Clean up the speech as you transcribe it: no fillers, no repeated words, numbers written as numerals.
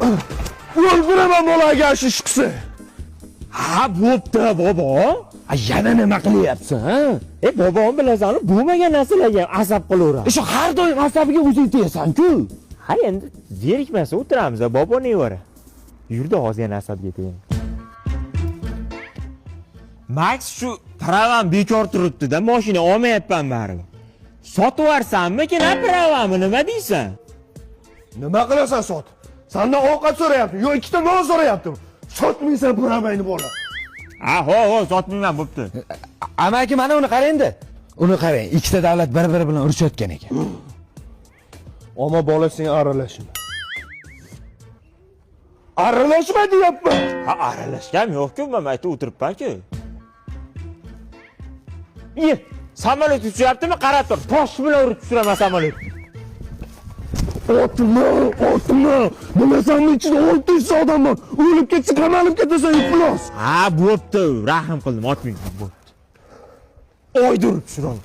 O'ldiraman bolaga shishqisi. Ha, bo'pti, bobo. Yana nima qilyapsan, ha? Bobom bilasan, bo'lmagan narsalarga asab qilaveradi. Shu har doim asabiga o'zing tegasan-ku. Ha, endi zerikmasa o'tiramiz, bobo nevara. Yurdi hozir yana asabga tegin. Max shu pravam bekor turibdi-da, mashina olmayapman baribir. Sotib yuborsammikin, pravamni nima deysan? Nima qilasan sot? Sendan ovqat so'rayapti, yo ikkita non so'rayaptimi? Sotmaysan pramayni bola. Ha, sotmayman, bo'pti. Amaki, mana uni qarang-da. Uni qarang, ikkita davlat bir-biri bilan urushayotgan ekan. Ammo bola senga aralashma. Aralashma deyapman. Ha, aralashgan yo'q-ku, men aytib o'tiribman-ku. Samolyot uchyaptimi? Qarab tur. Tosh bilan urib tushiraman samolyot. Otma. Bilasanmi, ichida 600 ta odam bor. O'lib ketsa, qamalib ketasan, iflos. Ha, bo'pti, rahim qildim, otmang, bo'pti. Oydirib tushiraman.